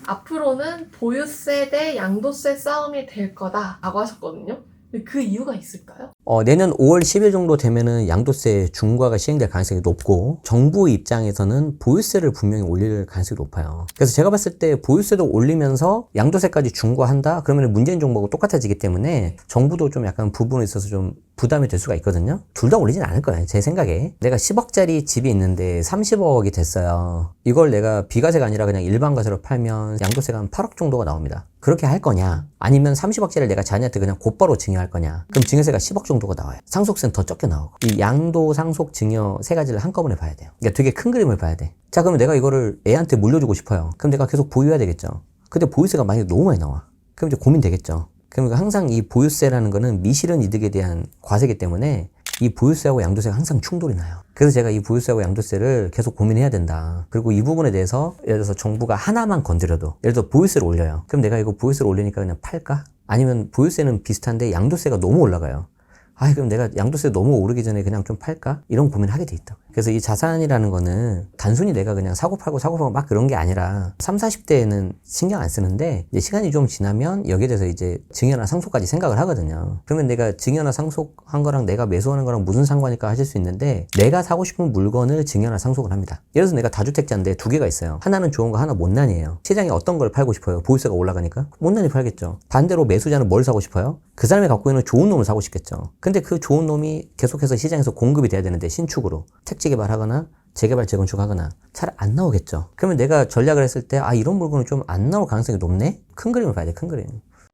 앞으로는 보유세 대 양도세 싸움이 될 거다라고 하셨거든요. 근데 그 이유가 있을까요? 내년 5월 10일 정도 되면은 양도세 중과가 시행될 가능성이 높고, 정부 입장에서는 보유세를 분명히 올릴 가능성이 높아요. 그래서 제가 봤을 때 보유세도 올리면서 양도세까지 중과한다? 그러면 문재인 정부하고 똑같아지기 때문에 정부도 좀 약간 부분에 있어서 좀 부담이 될 수가 있거든요. 둘 다 올리진 않을 거예요, 제 생각에. 내가 10억짜리 집이 있는데 30억이 됐어요. 이걸 내가 비과세가 아니라 그냥 일반과세로 팔면 양도세가 한 8억 정도가 나옵니다. 그렇게 할 거냐? 아니면 30억짜리를 내가 자녀한테 그냥 곧바로 증여할 거냐? 그럼 증여세가 10억 정도가 나와요. 상속세는 더 적게 나오고. 이 양도, 상속, 증여 세 가지를 한꺼번에 봐야 돼요. 그러니까 되게 큰 그림을 봐야 돼. 자, 그러면 내가 이거를 애한테 물려주고 싶어요. 그럼 내가 계속 보유해야 되겠죠. 근데 보유세가 만약에 너무 많이 나와. 그럼 이제 고민되겠죠. 그러니까 항상 이 보유세라는 거는 미실현 이득에 대한 과세이기 때문에 이 보유세하고 양도세가 항상 충돌이 나요. 그래서 제가 이 보유세하고 양도세를 계속 고민해야 된다. 그리고 이 부분에 대해서 예를 들어서 정부가 하나만 건드려도, 예를 들어 보유세를 올려요. 그럼 내가 이거 보유세를 올리니까 그냥 팔까? 아니면 보유세는 비슷한데 양도세가 너무 올라가요. 그럼 내가 양도세 너무 오르기 전에 그냥 좀 팔까? 이런 고민을 하게 돼 있다고. 그래서 이 자산이라는 거는 단순히 내가 그냥 사고 팔고 막 그런 게 아니라 30, 40대에는 신경 안 쓰는데 이제 시간이 좀 지나면 여기에 대해서 이제 증여나 상속까지 생각을 하거든요. 그러면 내가 증여나 상속한 거랑 내가 매수하는 거랑 무슨 상관일까 하실 수 있는데, 내가 사고 싶은 물건을 증여나 상속을 합니다. 예를 들어서 내가 다주택자인데 두 개가 있어요. 하나는 좋은 거, 하나 못난이에요. 시장에 어떤 걸 팔고 싶어요? 보유세가 올라가니까 못난이 팔겠죠. 반대로 매수자는 뭘 사고 싶어요? 그 사람이 갖고 있는 좋은 놈을 사고 싶겠죠. 근데 그 좋은 놈이 계속해서 시장에서 공급이 돼야 되는데, 신축으로 택지 개발하거나 재개발 재건축하거나 잘 안 나오겠죠. 그러면 내가 전략을 했을 때 이런 물건은 좀 안 나올 가능성이 높네? 큰 그림을 봐야 돼. 큰 그림.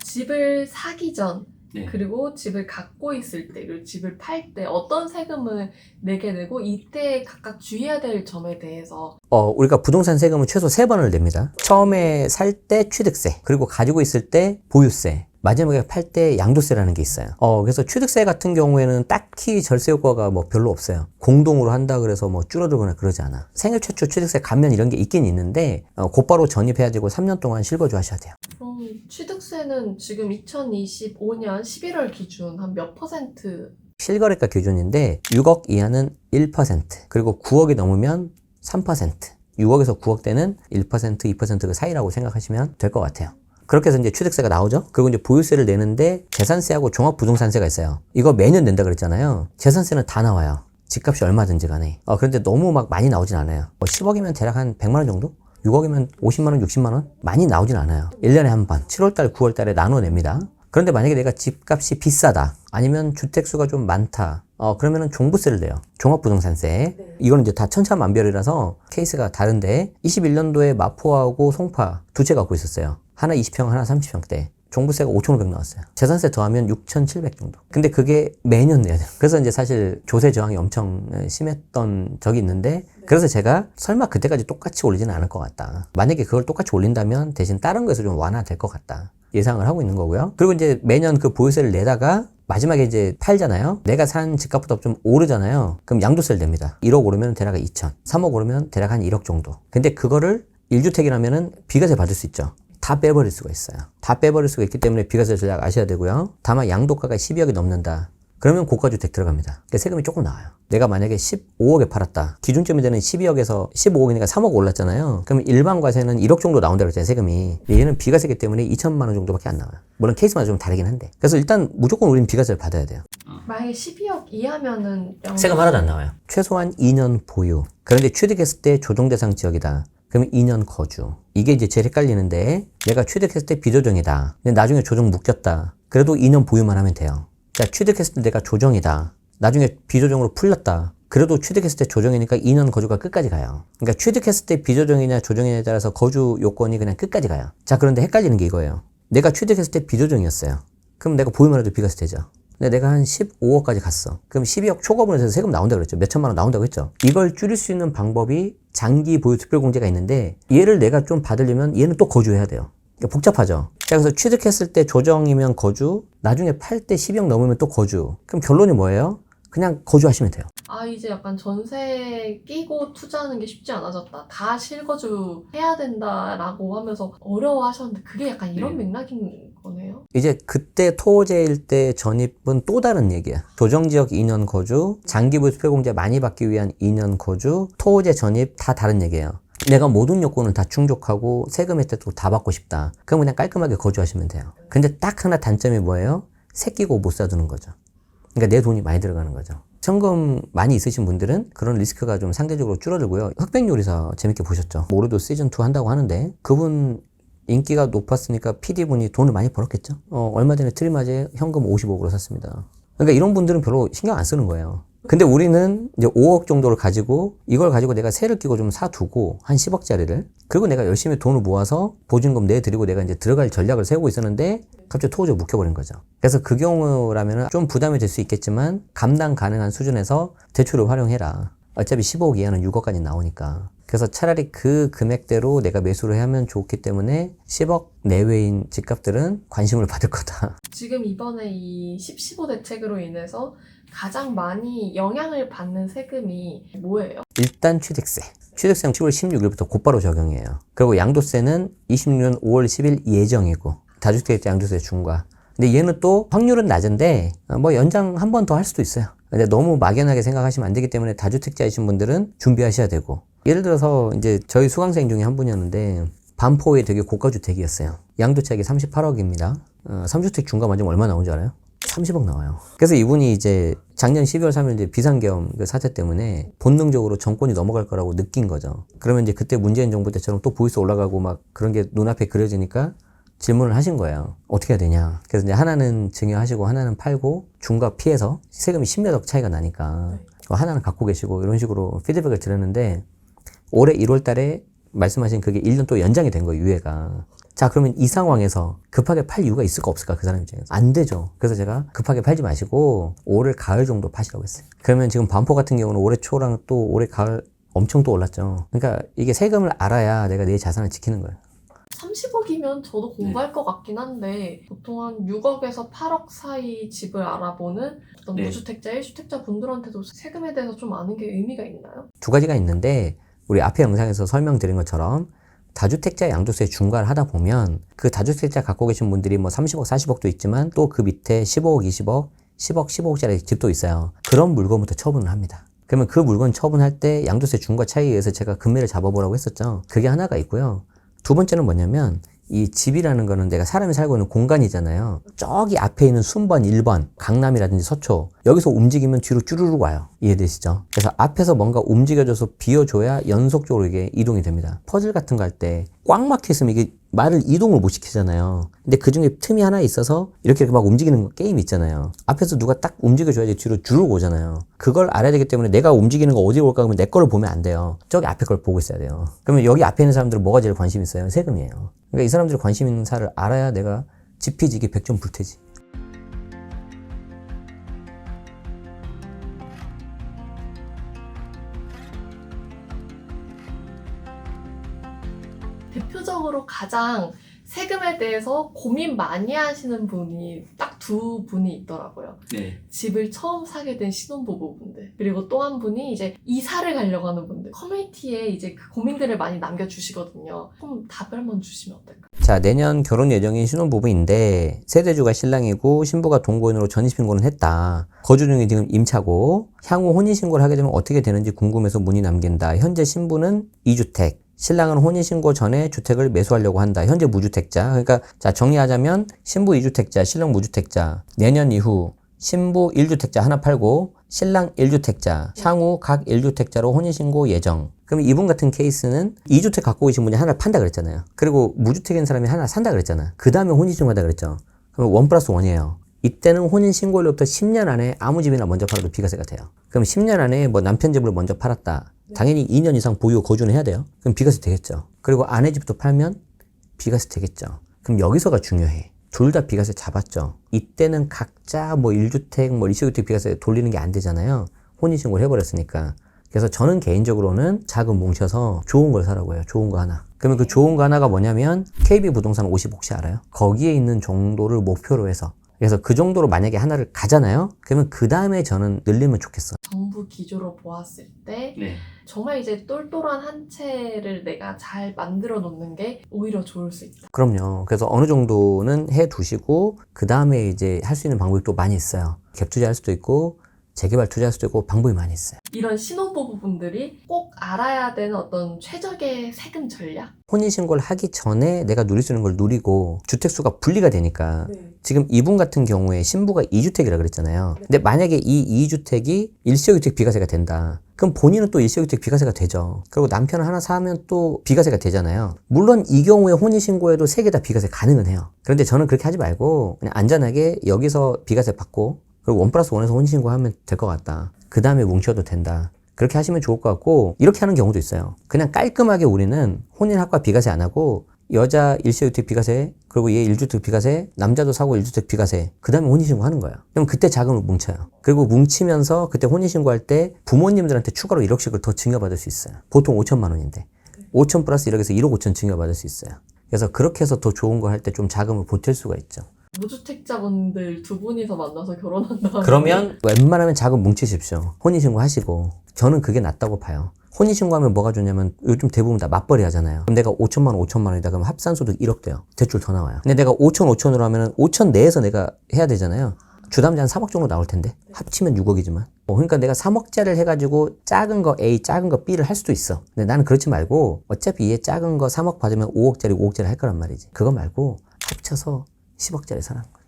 집을 사기 전, 네. 그리고 집을 갖고 있을 때, 그리고 집을 팔 때 어떤 세금을 내게 되고 이때 각각 주의해야 될 점에 대해서 우리가 부동산 세금은 최소 3번을 냅니다. 처음에 살 때 취득세, 그리고 가지고 있을 때 보유세, 마지막에 팔 때 양도세라는 게 있어요. 그래서 취득세 같은 경우에는 딱히 절세 효과가 뭐 별로 없어요. 공동으로 한다 그래서 뭐 줄어들거나 그러지 않아. 생애 최초 취득세 감면 이런 게 있긴 있는데 곧바로 전입해야 되고 3년 동안 실거주 하셔야 돼요. 그럼 취득세는 지금 2025년 11월 기준 한 몇 퍼센트? 실거래가 기준인데 6억 이하는 1%, 그리고 9억이 넘으면 3%, 6억에서 9억대는 1%, 2%그 사이라고 생각하시면 될 것 같아요. 그렇게 해서 이제 취득세가 나오죠. 그리고 이제 보유세를 내는데 재산세하고 종합부동산세가 있어요. 이거 매년 낸다 그랬잖아요. 재산세는 다 나와요. 집값이 얼마든지 간에. 그런데 너무 막 많이 나오진 않아요. 10억이면 대략 한 100만 원 정도? 6억이면 50만 원, 60만 원? 많이 나오진 않아요. 1년에 한 번, 7월달, 9월달에 나눠냅니다. 그런데 만약에 내가 집값이 비싸다, 아니면 주택수가 좀 많다, 그러면은 종부세를 내요. 종합부동산세. 이거는 이제 다 천차만별이라서 케이스가 다른데, 21년도에 마포하고 송파 두 채 갖고 있었어요. 하나 20평, 하나 30평대. 종부세가 5,500 나왔어요. 재산세 더하면 6,700 정도. 근데 그게 매년 내야 돼요. 그래서 이제 사실 조세 저항이 엄청 심했던 적이 있는데, 그래서 제가 설마 그때까지 똑같이 올리지는 않을 것 같다. 만약에 그걸 똑같이 올린다면 대신 다른 거에서 좀 완화될 것 같다. 예상을 하고 있는 거고요. 그리고 이제 매년 그 보유세를 내다가 마지막에 이제 팔잖아요. 내가 산 집값보다 좀 오르잖아요. 그럼 양도세를 냅니다. 1억 오르면 대략 2천, 3억 오르면 대략 한 1억 정도. 근데 그거를 1주택이라면은 비과세 받을 수 있죠. 다 빼버릴 수가 있어요. 다 빼버릴 수가 있기 때문에 비과세 전략 아셔야 되고요. 다만 양도가가 12억이 넘는다. 그러면 고가주택 들어갑니다. 그러니까 세금이 조금 나와요. 내가 만약에 15억에 팔았다. 기준점이 되는 12억에서 15억이니까 3억 올랐잖아요. 그러면 일반과세는 1억 정도 나온다고 했잖아요, 세금이. 얘는 비과세이기 때문에 2천만 원 정도밖에 안 나와요. 물론 케이스마다 좀 다르긴 한데. 그래서 일단 무조건 우리는 비과세를 받아야 돼요. 만약에 12억 이하면은 세금 하나도 안 나와요. 최소한 2년 보유. 그런데 취득했을 때 조정대상 지역이다. 그러면 2년 거주. 이게 이제 제일 헷갈리는데, 내가 취득했을 때 비조정이다. 근데 나중에 조정 묶였다. 그래도 2년 보유만 하면 돼요. 자, 취득했을 때 내가 조정이다. 나중에 비조정으로 풀렸다. 그래도 취득했을 때 조정이니까 2년 거주가 끝까지 가요. 그러니까 취득했을 때 비조정이냐 조정이냐에 따라서 거주 요건이 그냥 끝까지 가요. 자, 그런데 헷갈리는 게 이거예요. 내가 취득했을 때 비조정이었어요. 그럼 내가 보유만 해도 비과세 되죠. 근데 내가 한 15억까지 갔어. 그럼 12억 초과분에서 세금 나온다고 그랬죠. 몇 천만 원 나온다고 했죠. 이걸 줄일 수 있는 방법이 장기 보유 특별공제가 있는데, 얘를 내가 좀 받으려면 얘는 또 거주해야 돼요. 그러니까 복잡하죠. 자, 그래서 취득했을 때 조정이면 거주, 나중에 팔 때 12억 넘으면 또 거주. 그럼 결론이 뭐예요? 그냥 거주하시면 돼요. 이제 약간 전세 끼고 투자하는 게 쉽지 않아졌다. 다 실거주 해야 된다라고 하면서 어려워하셨는데, 그게 약간 이런 맥락인 거네요. 이제 그때 토호제일 때 전입은 또 다른 얘기야. 조정지역 2년 거주, 장기보유 특별공제 많이 받기 위한 2년 거주, 토호제 전입 다 다른 얘기예요. 내가 모든 요건을 다 충족하고 세금 혜택도 다 받고 싶다. 그럼 그냥 깔끔하게 거주하시면 돼요. 근데 딱 하나 단점이 뭐예요? 새끼고 못 사두는 거죠. 그러니까 내 돈이 많이 들어가는 거죠. 현금 많이 있으신 분들은 그런 리스크가 좀 상대적으로 줄어들고요. 흑백요리사 재밌게 보셨죠? 올해도 시즌2 한다고 하는데 그분 인기가 높았으니까 PD분이 돈을 많이 벌었겠죠? 얼마 전에 트리마제 현금 50억으로 샀습니다. 그러니까 이런 분들은 별로 신경 안 쓰는 거예요. 근데 우리는 이제 5억 정도를 가지고 이걸 가지고 내가 세를 끼고 좀 사두고 한 10억짜리를 그리고 내가 열심히 돈을 모아서 보증금 내드리고 내가 이제 들어갈 전략을 세우고 있었는데 갑자기 토우즈가 묶여버린 거죠. 그래서 그 경우라면 좀 부담이 될 수 있겠지만 감당 가능한 수준에서 대출을 활용해라. 어차피 15억 이하는 6억까지 나오니까. 그래서 차라리 그 금액대로 내가 매수를 하면 좋기 때문에 10억 내외인 집값들은 관심을 받을 거다. 지금 이번에 이 10-15 대책으로 인해서 가장 많이 영향을 받는 세금이 뭐예요? 일단 취득세. 취득세는 10월 16일부터 곧바로 적용이에요. 그리고 양도세는 26년 5월 10일 예정이고 다주택자 양도세 중과. 근데 얘는 또 확률은 낮은데 뭐 연장 한 번 더 할 수도 있어요. 근데 너무 막연하게 생각하시면 안 되기 때문에 다주택자이신 분들은 준비하셔야 되고 예를 들어서 이제 저희 수강생 중에 한 분이었는데 반포에 되게 고가 주택이었어요. 양도채액이 38억입니다. 3주택 중과 맞으면 얼마 나온 줄 알아요? 30억 나와요. 그래서 이분이 이제 작년 12월 3일 이제 비상계엄 그 사태 때문에 본능적으로 정권이 넘어갈 거라고 느낀 거죠. 그러면 이제 그때 문재인 정부 때처럼 또 보이스 올라가고 막 그런 게 눈앞에 그려지니까 질문을 하신 거예요. 어떻게 해야 되냐. 그래서 이제 하나는 증여하시고 하나는 팔고 중과 피해서 세금이 10몇억 차이가 나니까 하나는 갖고 계시고 이런 식으로 피드백을 드렸는데 올해 1월 달에 말씀하신 그게 1년 또 연장이 된 거예요, 유예가. 자, 그러면 이 상황에서 급하게 팔 이유가 있을까 없을까, 그 사람 입장에서. 안 되죠. 그래서 제가 급하게 팔지 마시고 올해 가을 정도 파시라고 했어요. 그러면 지금 반포 같은 경우는 올해 초랑 또 올해 가을 엄청 또 올랐죠. 그러니까 이게 세금을 알아야 내가 내 자산을 지키는 거예요. 30억이면 저도 공부할 것 같긴 한데 보통 한 6억에서 8억 사이 집을 알아보는 어떤 무주택자, 1주택자 분들한테도 세금에 대해서 좀 아는 게 의미가 있나요? 두 가지가 있는데 우리 앞에 영상에서 설명드린 것처럼 다주택자 양도세 중과를 하다 보면 그 다주택자 갖고 계신 분들이 뭐 30억, 40억도 있지만 또 그 밑에 15억, 20억, 10억, 15억짜리 집도 있어요. 그런 물건부터 처분을 합니다. 그러면 그 물건 처분할 때 양도세 중과 차이에 의해서 제가 금매를 잡아보라고 했었죠. 그게 하나가 있고요. 두 번째는 뭐냐면 이 집이라는 거는 내가 사람이 살고 있는 공간이잖아요. 저기 앞에 있는 순번 1번 강남이라든지 서초 여기서 움직이면 뒤로 쭈르륵 와요. 이해되시죠? 그래서 앞에서 뭔가 움직여줘서 비워줘야 연속적으로 이게 이동이 됩니다. 퍼즐 같은 거 할 때 꽉 막혀있으면 이게 말을 이동을 못 시키잖아요. 근데 그 중에 틈이 하나 있어서 이렇게 막 움직이는 게임 있잖아요. 앞에서 누가 딱 움직여줘야지 뒤로 주르륵 오잖아요. 그걸 알아야 되기 때문에 내가 움직이는 거 어디로 올까 하면 내 거를 보면 안 돼요. 저기 앞에 걸 보고 있어야 돼요. 그러면 여기 앞에 있는 사람들은 뭐가 제일 관심 있어요? 세금이에요. 그러니까 이 사람들이 관심 있는 사를 알아야 내가 지피지기 100점 불태지. 대표적으로 가장 세금에 대해서 고민 많이 하시는 분이 딱 두 분이 있더라고요. 네. 집을 처음 사게 된 신혼부부분들 그리고 또 한 분이 이제 이사를 가려고 하는 분들 커뮤니티에 이제 그 고민들을 많이 남겨주시거든요. 그럼 답을 한번 주시면 어떨까요? 자, 내년 결혼 예정인 신혼부부인데 세대주가 신랑이고 신부가 동거인으로 전입신고는 했다. 거주 중에 지금 임차고 향후 혼인신고를 하게 되면 어떻게 되는지 궁금해서 문의 남긴다. 현재 신부는 2주택. 신랑은 혼인신고 전에 주택을 매수하려고 한다. 현재 무주택자. 그러니까 자 정리하자면 신부 2주택자, 신랑 무주택자. 내년 이후 신부 1주택자 하나 팔고 신랑 1주택자. 향후 각 1주택자로 혼인신고 예정. 그럼 이분 같은 케이스는 2주택 갖고 계신 분이 하나를 판다 그랬잖아요. 그리고 무주택인 사람이 하나 산다 그랬잖아요. 그 다음에 혼인신고하다 그랬죠. 그럼 1+1이에요. 이때는 혼인신고일로부터 10년 안에 아무 집이나 먼저 팔아도 비과세가 돼요. 그럼 10년 안에 뭐 남편 집을 먼저 팔았다. 당연히 2년 이상 보유 거주는 해야 돼요. 그럼 비과세 되겠죠. 그리고 아내 집도 팔면 비과세 되겠죠. 그럼 여기서가 중요해. 둘 다 비과세 잡았죠. 이때는 각자 뭐 1주택, 뭐 2주택 비과세 돌리는 게 안 되잖아요. 혼인신고를 해버렸으니까. 그래서 저는 개인적으로는 자금 뭉쳐서 좋은 걸 사라고 해요. 좋은 거 하나. 그러면 그 좋은 거 하나가 뭐냐면 KB부동산 50 혹시 알아요? 거기에 있는 정도를 목표로 해서 그래서 그 정도로 만약에 하나를 가잖아요? 그러면 그 다음에 저는 늘리면 좋겠어. 정부 기조로 보았을 때 네. 정말 이제 똘똘한 한 채를 내가 잘 만들어 놓는 게 오히려 좋을 수 있다. 그럼요. 그래서 어느 정도는 해 두시고 그 다음에 이제 할 수 있는 방법이 또 많이 있어요. 갭 투자할 수도 있고 재개발 투자할 수도 있고 방법이 많이 있어요. 이런 신혼부부분들이 꼭 알아야 되는 어떤 최적의 세금 전략? 혼인신고를 하기 전에 내가 누릴 수 있는 걸 누리고 주택수가 분리가 되니까 지금 이분 같은 경우에 신부가 2주택이라 그랬잖아요. 근데 만약에 이 2주택이 일시효주택 비과세가 된다. 그럼 본인은 또 일시효주택 비과세가 되죠. 그리고 남편을 하나 사면 또 비과세가 되잖아요. 물론 이 경우에 혼인신고에도 3개 다 비과세 가능은 해요. 그런데 저는 그렇게 하지 말고 그냥 안전하게 여기서 비과세 받고 그리고 1+1에서 혼인신고하면 될 것 같다. 그 다음에 뭉쳐도 된다. 그렇게 하시면 좋을 것 같고 이렇게 하는 경우도 있어요. 그냥 깔끔하게 우리는 혼인학과 비과세 안 하고 여자 일시주택 비과세 그리고 얘 1주택 비과세 남자도 사고 1주택 비과세 그 다음에 혼인신고 하는 거예요. 그럼 그때 자금을 뭉쳐요. 그리고 뭉치면서 그때 혼인신고할 때 부모님들한테 추가로 1억씩을 더 증여받을 수 있어요. 보통 5천만 원인데 5천 플러스 1억에서 1억 5천 증여받을 수 있어요. 그래서 그렇게 해서 더 좋은 거 할 때 좀 자금을 보탤 수가 있죠. 무주택자분들 두 분이서 만나서 결혼한다. 그러면 웬만하면 자금 뭉치십시오. 혼인신고 하시고. 저는 그게 낫다고 봐요. 혼인신고하면 뭐가 좋냐면 요즘 대부분 다 맞벌이 하잖아요. 그럼 내가 5천만 원, 5천만 원이다 그러면 합산소득 1억 돼요. 대출 더 나와요. 근데 내가 5천, 5천으로 하면은 5천 내에서 내가 해야 되잖아요. 주담대 한 3억 정도 나올 텐데 합치면 6억이지만 그러니까 내가 3억짜리를 해가지고 작은 거 A, 작은 거 B를 할 수도 있어. 근데 나는 그렇지 말고 어차피 얘 작은 거 3억 받으면 5억짜리, 5억짜리 할 거란 말이지. 그거 말고 합쳐서 10억짜리 사는 거야.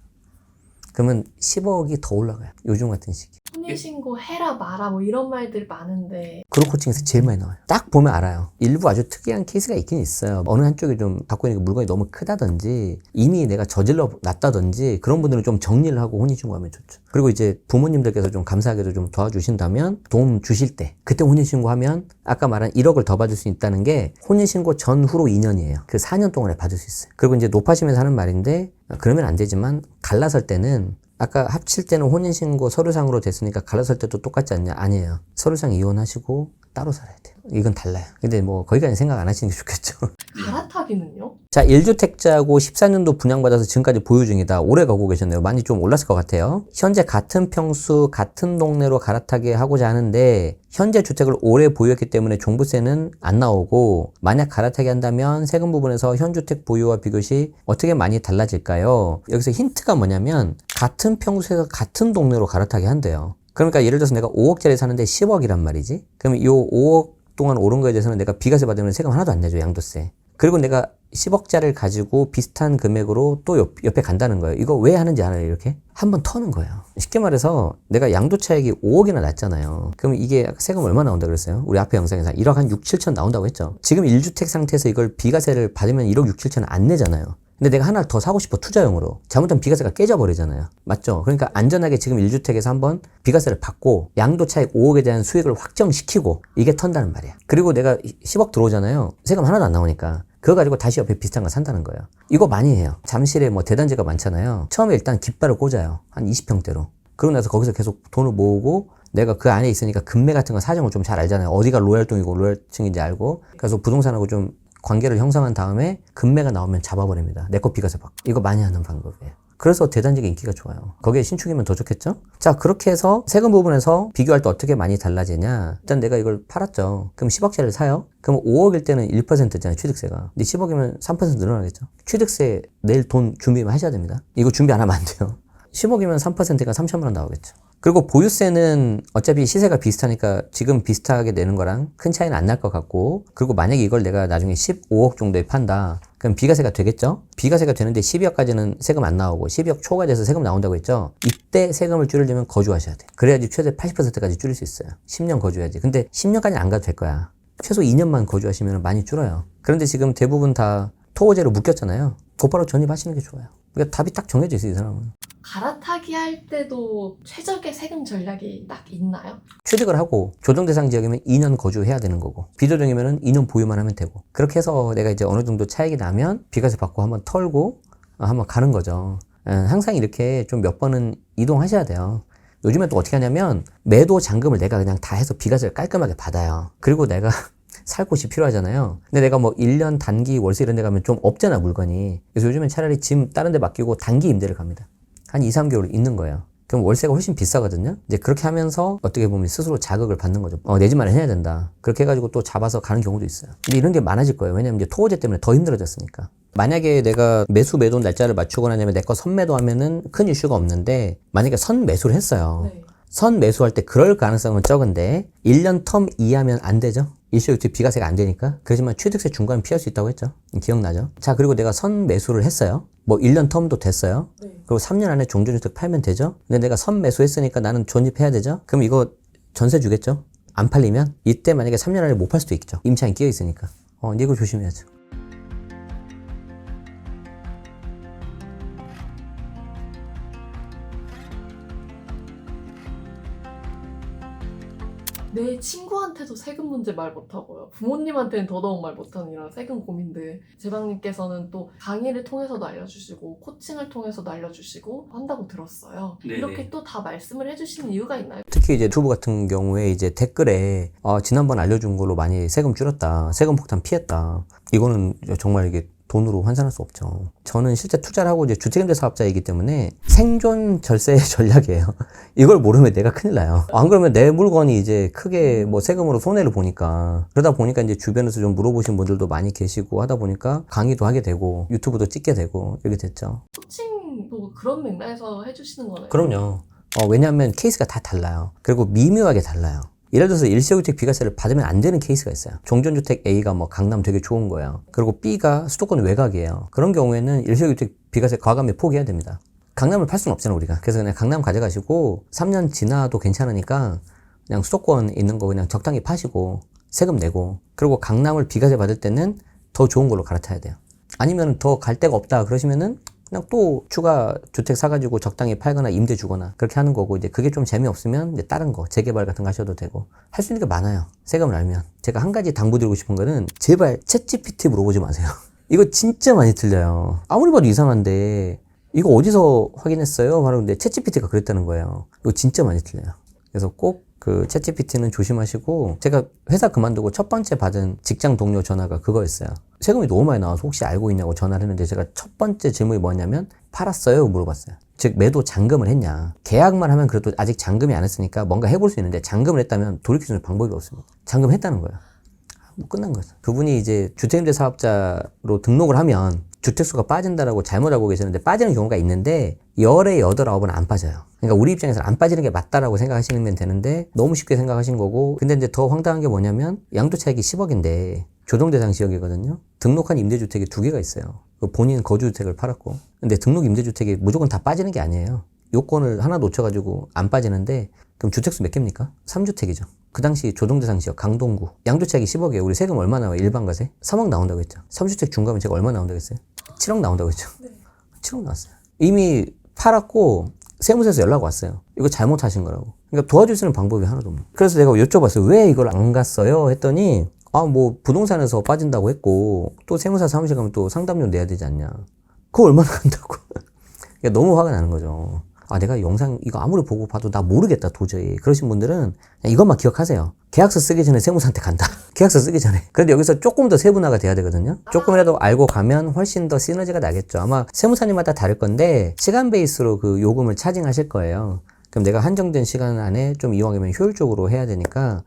그러면 10억이 더 올라가요. 요즘 같은 시기. 혼인신고 해라 마라 뭐 이런 말들 많은데 그런 코칭에서 제일 많이 나와요. 딱 보면 알아요. 일부 아주 특이한 케이스가 있긴 있어요. 어느 한쪽이 좀 갖고 있는 물건이 너무 크다든지 이미 내가 저질러 놨다든지 그런 분들은 좀 정리를 하고 혼인신고하면 좋죠. 그리고 이제 부모님들께서 좀 감사하게도 좀 도와주신다면 도움 주실 때 그때 혼인신고하면 아까 말한 1억을 더 받을 수 있다는 게 혼인신고 전후로 2년이에요. 그 4년 동안에 받을 수 있어요. 그리고 이제 높아지면서 하는 말인데 그러면 안 되지만 갈라설 때는 아까 합칠 때는 혼인신고 서류상으로 됐으니까 갈라설 때도 똑같지 않냐? 아니에요. 서류상 이혼하시고 따로 살아야 돼요. 이건 달라요. 근데 뭐 거기까지 생각 안 하시는 게 좋겠죠. 갈아타기는요? 자, 1주택자고 14년도 분양받아서 지금까지 보유 중이다. 오래 가고 계셨네요. 많이 좀 올랐을 것 같아요. 현재 같은 평수, 같은 동네로 갈아타게 하고자 하는데 현재 주택을 오래 보유했기 때문에 종부세는 안 나오고 만약 갈아타게 한다면 세금 부분에서 현주택 보유와 비교시 어떻게 많이 달라질까요? 여기서 힌트가 뭐냐면 같은 평수에서 같은 동네로 갈아타게 한대요. 그러니까 예를 들어서 내가 5억짜리 사는데 10억이란 말이지. 그럼 이 5억 동안 오른 거에 대해서는 내가 비과세 받으면 세금 하나도 안 내죠. 양도세. 그리고 내가 10억짜리를 가지고 비슷한 금액으로 또 옆에 간다는 거예요. 이거 왜 하는지 알아요? 이렇게? 한번 터는 거예요. 쉽게 말해서 내가 양도 차익이 5억이나 났잖아요. 그럼 이게 세금 얼마 나온다 그랬어요? 우리 앞에 영상에서 1억 한 6, 7천 나온다고 했죠. 지금 1주택 상태에서 이걸 비과세를 받으면 1억 6, 7천 안 내잖아요. 근데 내가 하나를 더 사고 싶어 투자용으로. 잘못하면 비과세가 깨져버리잖아요. 맞죠? 그러니까 안전하게 지금 1주택에서 한번 비과세를 받고 양도 차익 5억에 대한 수익을 확정시키고 이게 턴다는 말이야. 그리고 내가 10억 들어오잖아요. 세금 하나도 안 나오니까. 그거 가지고 다시 옆에 비슷한 거 산다는 거예요. 이거 많이 해요. 잠실에 뭐 대단지가 많잖아요. 처음에 일단 깃발을 꽂아요. 한 20평대로. 그러고 나서 거기서 계속 돈을 모으고 내가 그 안에 있으니까 금매 같은 거 사정을 좀 잘 알잖아요. 어디가 로얄동이고 로얄층인지 알고. 그래서 부동산하고 좀 관계를 형성한 다음에 금매가 나오면 잡아버립니다. 내 거 비과세 받고. 이거 많이 하는 방법이에요. 그래서 대단지가 인기가 좋아요. 거기에 신축이면 더 좋겠죠? 자, 그렇게 해서 세금 부분에서 비교할 때 어떻게 많이 달라지냐? 일단 내가 이걸 팔았죠. 그럼 10억짜리를 사요? 그럼 5억일 때는 1%잖아요, 취득세가. 근데 10억이면 3% 늘어나겠죠? 취득세 낼 돈 준비만 하셔야 됩니다. 이거 준비 안 하면 안 돼요. 10억이면 3%가 3천만 원 나오겠죠. 그리고 보유세는 어차피 시세가 비슷하니까 지금 비슷하게 내는 거랑 큰 차이는 안 날 것 같고, 그리고 만약에 이걸 내가 나중에 15억 정도에 판다. 그럼 비과세가 되겠죠? 비과세가 되는데 12억까지는 세금 안 나오고 12억 초과 돼서 세금 나온다고 했죠? 이때 세금을 줄이려면 거주하셔야 돼. 그래야지 최대 80%까지 줄일 수 있어요. 10년 거주해야지. 근데 10년까지는 안 가도 될 거야. 최소 2년만 거주하시면 많이 줄어요. 그런데 지금 대부분 다 토호제로 묶였잖아요. 곧바로 전입하시는 게 좋아요. 그러니까 답이 딱 정해져 있어요, 이 사람은. 갈아타기 할 때도 최적의 세금 전략이 딱 있나요? 취득을 하고 조정 대상 지역이면 2년 거주해야 되는 거고 비조정이면은 2년 보유만 하면 되고 그렇게 해서 내가 이제 어느 정도 차익이 나면 비과세 받고 한번 털고 한번 가는 거죠. 항상 이렇게 좀 몇 번은 이동하셔야 돼요. 요즘에 또 어떻게 하냐면 매도 잔금을 내가 그냥 다 해서 비과세를 깔끔하게 받아요. 그리고 내가 살 곳이 필요하잖아요. 근데 내가 뭐 1년 단기 월세 이런 데 가면 좀 없잖아, 물건이. 그래서 요즘엔 차라리 짐 다른 데 맡기고 단기 임대를 갑니다. 한 2, 3개월 있는 거예요. 그럼 월세가 훨씬 비싸거든요. 이제 그렇게 하면서 어떻게 보면 스스로 자극을 받는 거죠. 내 집 마련 해야 된다. 그렇게 해가지고 또 잡아서 가는 경우도 있어요. 근데 이런 게 많아질 거예요. 왜냐면 이제 토호제 때문에 더 힘들어졌으니까. 만약에 내가 매도 날짜를 맞추거나 아니면 내 거 선매도 하면은 큰 이슈가 없는데 만약에 선매수를 했어요. 네. 선 매수할 때 그럴 가능성은 적은데 1년 텀 이하면 안 되죠. 일시주택 비과세가 안 되니까. 그렇지만 취득세 중과는 피할 수 있다고 했죠. 기억나죠? 자, 그리고 내가 선 매수를 했어요. 뭐 1년 텀도 됐어요. 그리고 3년 안에 종전주택 팔면 되죠. 근데 내가 선 매수했으니까 나는 존입해야 되죠. 그럼 이거 전세 주겠죠? 안 팔리면 이때 만약에 3년 안에 못 팔 수도 있죠. 임차인 끼어 있으니까. 이거 조심해야죠. 내 친구한테도 세금 문제 말 못하고요. 부모님한테는 더더욱 말 못하는 이런 세금 고민들. 제방님께서는 또 강의를 통해서도 알려주시고 코칭을 통해서도 알려주시고 한다고 들었어요. 네네. 이렇게 또 다 말씀을 해주시는 이유가 있나요? 특히 이제 유튜브 같은 경우에 이제 댓글에 지난번 알려준 걸로 많이 세금 줄였다. 세금 폭탄 피했다. 이거는 정말 이게 돈으로 환산할 수 없죠. 저는 실제 투자를 하고 이제 주택임대 사업자이기 때문에 생존 절세 전략이에요. 이걸 모르면 내가 큰일 나요. 안 그러면 내 물건이 이제 크게 뭐 세금으로 손해를 보니까 그러다 보니까 이제 주변에서 좀 물어보신 분들도 많이 계시고 하다 보니까 강의도 하게 되고 유튜브도 찍게 되고 이렇게 됐죠. 코칭도 그런 맥락에서 해주시는 거네요. 그럼요. 왜냐하면 케이스가 다 달라요. 그리고 미묘하게 달라요. 예를 들어서 일시주택 비과세를 받으면 안 되는 케이스가 있어요. 종전주택 A가 뭐 강남 되게 좋은 거예요. 그리고 B가 수도권 외곽이에요. 그런 경우에는 일시주택 비과세 과감히 포기해야 됩니다. 강남을 팔 수는 없잖아 우리가. 그래서 그냥 강남 가져가시고 3년 지나도 괜찮으니까 그냥 수도권 있는 거 그냥 적당히 파시고 세금 내고, 그리고 강남을 비과세 받을 때는 더 좋은 걸로 갈아타야 돼요. 아니면 더 갈 데가 없다 그러시면은 그냥 또 추가 주택 사가지고 적당히 팔거나 임대 주거나 그렇게 하는 거고, 이제 그게 좀 재미없으면 이제 다른 거 재개발 같은 거 하셔도 되고 할 수 있는 게 많아요. 세금을 알면. 제가 한 가지 당부드리고 싶은 거는 제발 챗GPT 물어보지 마세요. 이거 진짜 많이 틀려요. 아무리 봐도 이상한데 이거 어디서 확인했어요? 바로 근데 챗GPT가 그랬다는 거예요. 이거 진짜 많이 틀려요. 그래서 꼭 그 챗GPT는 조심하시고, 제가 회사 그만두고 첫 번째 받은 직장 동료 전화가 그거였어요. 세금이 너무 많이 나와서 혹시 알고 있냐고 전화를 했는데, 제가 첫 번째 질문이 뭐냐면 팔았어요? 물어봤어요. 즉 매도 잔금을 했냐. 계약만 하면 그래도 아직 잔금이 안 했으니까 뭔가 해볼 수 있는데, 잔금을 했다면 돌이킬 수 있는 방법이 없습니다. 잔금했다는 거예요. 뭐 끝난 거죠. 그분이 이제 주택임대 사업자로 등록을 하면 주택수가 빠진다라고 잘못 알고 계시는데, 빠지는 경우가 있는데 열의 8, 9은 안 빠져요. 그러니까 우리 입장에서는 안 빠지는 게 맞다라고 생각하시면 되는데 너무 쉽게 생각하신 거고, 근데 이제 더 황당한 게 뭐냐면 양도차익이 10억인데 조정대상 지역이거든요. 등록한 임대주택이 2개가 있어요. 본인 거주주택을 팔았고. 근데 등록 임대주택이 무조건 다 빠지는 게 아니에요. 요건을 하나 놓쳐가지고 안 빠지는데, 그럼 주택수 몇 개입니까? 3주택이죠. 그 당시 조정대상 지역 강동구 양도차익이 10억이에요. 우리 세금 얼마 나와요? 일반과세? 3억 나온다고 했죠. 3주택 중과면 제가 얼마 나온다고 했어요? 7억 나온다고 했죠. 7억 나왔어요. 이미 팔았고 세무서에서 연락 왔어요. 이거 잘못하신 거라고. 그러니까 도와줄 수 있는 방법이 하나도 없는. 그래서 내가 여쭤봤어요. 왜 이걸 안 갔어요? 했더니 뭐 부동산에서 빠진다고 했고, 또 세무사 사무실 가면 또 상담료 내야 되지 않냐. 그거 얼마나 간다고. 그러니까 너무 화가 나는 거죠. 내가 영상 이거 아무리 보고 봐도 나 모르겠다 도저히. 그러신 분들은 그냥 이것만 기억하세요. 계약서 쓰기 전에 세무사한테 간다. 계약서 쓰기 전에. 그런데 여기서 조금 더 세분화가 돼야 되거든요. 조금이라도 알고 가면 훨씬 더 시너지가 나겠죠. 아마 세무사님마다 다를 건데 시간 베이스로 그 요금을 차징하실 거예요. 그럼 내가 한정된 시간 안에 좀 이왕이면 효율적으로 해야 되니까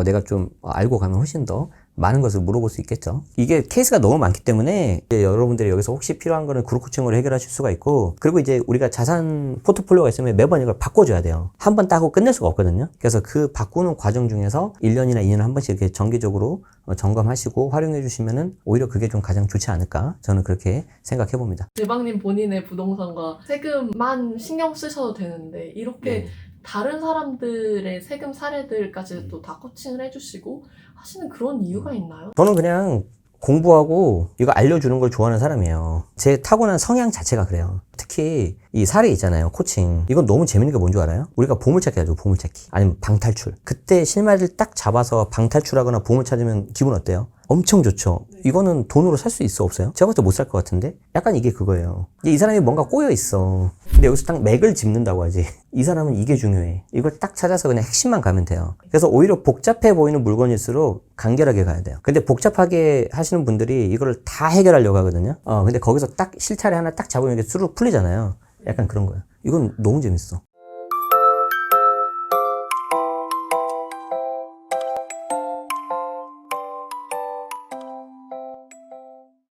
내가 좀 알고 가면 훨씬 더 많은 것을 물어볼 수 있겠죠. 이게 케이스가 너무 많기 때문에 이제 여러분들이 여기서 혹시 필요한 거는 그룹 코칭으로 해결하실 수가 있고, 그리고 이제 우리가 자산 포트폴리오가 있으면 매번 이걸 바꿔줘야 돼요. 한 번 따고 끝낼 수가 없거든요. 그래서 그 바꾸는 과정 중에서 1년이나 2년에 한 번씩 이렇게 정기적으로 점검하시고 활용해 주시면은 오히려 그게 좀 가장 좋지 않을까, 저는 그렇게 생각해 봅니다. 대박님 본인의 부동산과 세금만 신경 쓰셔도 되는데 이렇게 다른 사람들의 세금 사례들까지도 다 코칭을 해주시고 하시는 그런 이유가 있나요? 저는 그냥 공부하고 이거 알려주는 걸 좋아하는 사람이에요. 제 타고난 성향 자체가 그래요. 특히 이 사례 있잖아요, 코칭. 이건 너무 재밌는 게 뭔 줄 알아요? 우리가 보물찾기 하죠, 보물찾기. 아니면 방탈출. 그때 실마리를 딱 잡아서 방탈출하거나 보물 찾으면 기분 어때요? 엄청 좋죠. 이거는 돈으로 살 수 있어, 없어요? 제가 봤을 때 못 살 것 같은데? 약간 이게 그거예요. 이제 이 사람이 뭔가 꼬여 있어. 근데 여기서 딱 맥을 짚는다고 하지. 이 사람은 이게 중요해. 이걸 딱 찾아서 그냥 핵심만 가면 돼요. 그래서 오히려 복잡해 보이는 물건일수록 간결하게 가야 돼요. 근데 복잡하게 하시는 분들이 이거를 다 해결하려고 하거든요. 근데 거기서 딱 실타래 하나 딱 잡으면 이게 수룩 풀리잖아요. 약간 그런 거예요. 이건 너무 재밌어.